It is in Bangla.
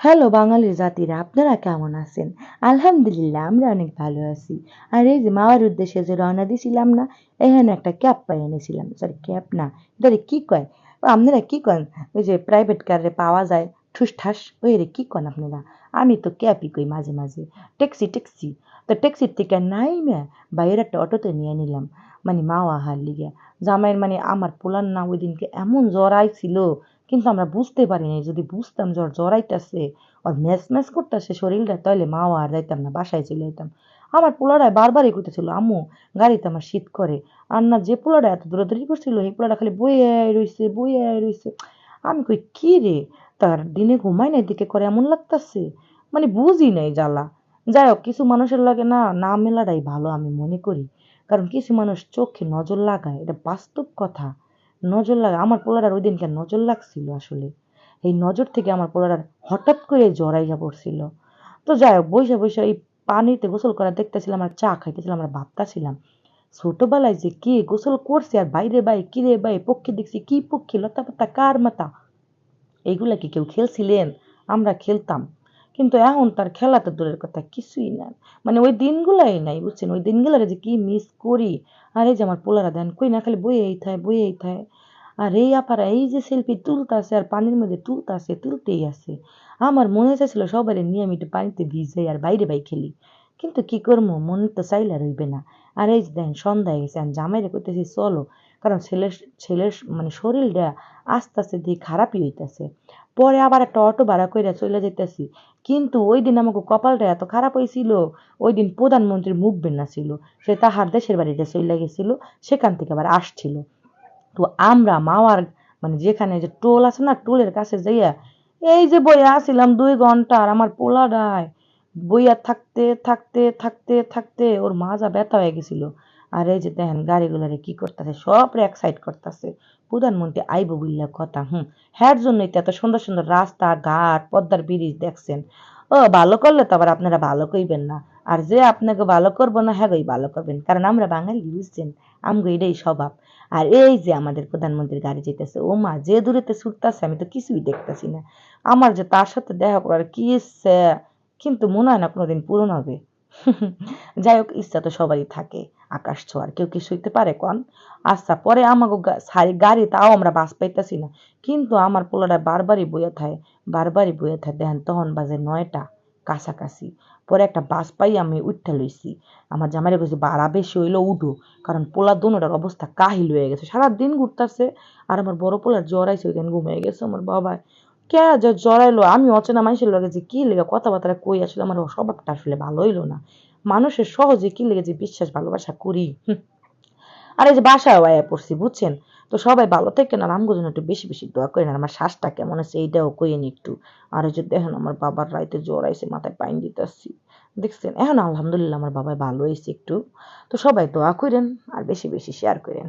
হ্যালো বাঙালির জাতিরা, আপনারা কেমন আছেন? আলহামদুলিল্লাহ আমরা অনেক ভালো আছি। আর এই যে মাওয়ার উদ্দেশ্যে যে রওনা দিছিলাম না, এখানে একটা ক্যাব পাই এনেছিলাম। সরি ক্যাব না, এটারে কি কয়? ও আপনারা কি কন? ওই যে প্রাইভেট কারে পাওয়া যায় ঠুসঠাস, ওই রে কি কন আপনারা? আমি তো ক্যাবই কই মাঝে মাঝে। Taxi taxi. তো ট্যাক্সির থেকে নাইমা বাইরে একটা অটোতে নিয়ে নিলাম। মানে মাওয়া হার লিগে। জামাইয়ের মানে আমার পোলার না ওই দিনকে এমন জ্বর আইছিল, কিন্তু আমরা বুঝতে পারিনি। যদি বুঝতাম জ্বর জড়াইতেছে, আর ম্যাচ ম্যাচ করতেছে শরীরটা, তাহলে মাও আর যাইতাম না, বাসায় চলে যেতাম। আমার পোলাটায় বারবারই কইতেছিল, আম্মু গাড়িতে আমার শীত করে। আর না, যে পোলাটা এত দৌড়াদৌড়ি করছিল সেই পোলাটা খালি বইয়ে রইছে। আমি কই কি রে, তার দিনে ঘুমাই না এদিকে করে এমন লাগতাছে, মানে বুঝি নাই জ্বালা। যাই হোক, কিছু মানুষের লাগে না না মেলাটাই ভালো আমি মনে করি। কারণ কিছু মানুষ চোখে নজর লাগায়, এটা বাস্তব কথা। নজর লাগা, আমার পোলাটার ওই দিনকার নজর লাগছিল আসলে। এই নজর থেকে আমার পোলাটার হঠাৎ করে জ্বর আইসা পড়ছিল। তো যাই হোক, বইসা বইসা এই পানিতে গোসল করা দেখতেছিলাম আর চা খাইতেছিলাম আর ভাবতাছিলাম, ছোটবেলায় যে কি গোসল করছে, আর বাইরে বাই কিরে বাই পক্ষী দেখছি, কি পক্ষী, লতা পাতা কার মাথা, এইগুলা কি কেউ খেলছিলেন? আমরা খেলতাম। কিন্তু এখন তার খেলা তো দূরের কথা, কিছুই না। মানে ওই দিনগুলাই নাই, বুঝছেন? ওই দিনগুলারে যে কি মিস করি। আর এই যে আমার পোলারা দেন কই না, খালি বইয়েই থায়। আর এই আপারা এই যে সেলফি তুলতাছে আর পানির মধ্যে তুলতেই আছে। আমার মনে চাইছিল সবারে নিয়ে আমি একটু পানিতে ভিজাই আর বাইরে বাই খেলি। কিন্তু কি করবো, মন তো চাইলে আর হইবে না। আর এই যে দেখেন সন্ধ্যা হয়ে গেছে, আর জামাইরে কইতেছি চলো, কারণ ছেলের ছেলের মানে শরীরটা আস্তে আস্তে দিয়ে খারাপই হইতাছে। পরে আবার একটা অটো ভাড়া কইরা চইলা যাইতাছি। কিন্তু ওই দিন আমাকে কপালটা এত খারাপ হইছিল, ওই দিন প্রধানমন্ত্রীর মুভমেন্ট না ছিল। সে তাহার দেশের বাড়িতে চইলা গেছিল, সেখান থেকে আবার আসছিল। তো আমরা মাওয়ার মানে যেখানে যে টোল আছে না, টোলের কাছে যাইয়া এই যে বইয়া আছিলাম 2 ঘন্টা, আর আমার পোলাডায় বইয়া থাকতে থাকতে থাকতে থাকতে ওর মাজা ব্যথা হয়ে গেছিল। আর এই যে দেখেন গাড়িগুলারে কি করতেছে, সব এক সাইড করতেছে। প্রধানমন্ত্রী আইব বললা কথা, হ্যার জন্যই তো এত সুন্দর সুন্দর রাস্তা ঘাট পদ্মার ব্রিজ দেখছেন। ও ভালো করলে তো আবার আপনারা ভালো কইবেন না। আর যে আপনাকে ভালো করবো না, হ্যাঁ ভালো করবেন, কারণ আমরা বাঙালি, বুঝছেন? আমগো এটাই স্বভাব। আর এই যে আমাদের প্রধানমন্ত্রীর গাড়ি যেতেছে, ও মা যে দূরেতে ছুটতেছে, আমি তো কিছুই দেখতেছি না। আমার যে তার সাথে দেখা করার কি ইচ্ছে, কিন্তু মনে হয় না কোনোদিন পূরণ হবে। যাই হোক, ইচ্ছা তো সবারই থাকে। আকাশ ছোঁয়ার কেউ কি সইতে পারে কন? আচ্ছা, পরে আমাকে সারি গাড়ি, তাও আমরা বাস পাইতেছি না। কিন্তু আমার পোলাটা বারবারই বইয়া থাকে। দেখেন তখন বাজে 9টা কাছাকাছি। পরে একটা বাস পাই আমি উঠতে লইছি। আমার জামাইরে কইছি ভাড়া বেশি হইলো উঠো, কারণ পোলা দোনোটার অবস্থা কাহিল হয়ে গেছে, সারাদিন ঘুরতেছে। আর আমার বড় পোলার জ্বর আইছে, ওই দিন ঘুমিয়ে গেছে আমার বাবা। কে যে জড়াইলো, আমি অচেনা মানুষের লগে যে কি লেগে কথাবার্তা কই, আসলে আমার স্বভাবটা আসলে ভালো হইলো না। মানুষের সহজে কি লেগে যে বিশ্বাস ভালোবাসা করি। আর এই যে বাসায় আয়া পড়ছি, বুঝছেন? তো সবাই ভালো থাকেন, আর আমগো জন্য একটু বেশি বেশি দোয়া করেন। আর আমার শ্বাসটা কেমন আছে এইটাও কইেন একটু। আর এই যে দেখেন আমার বাবার রাইতে জ্বর আইছে, মাথায় পানি দিতেছি, দেখছেন? এখন আলহামদুলিল্লাহ আমার বাবা ভালো হয়েছে একটু। তো সবাই দোয়া করেন আর বেশি বেশি শেয়ার করেন।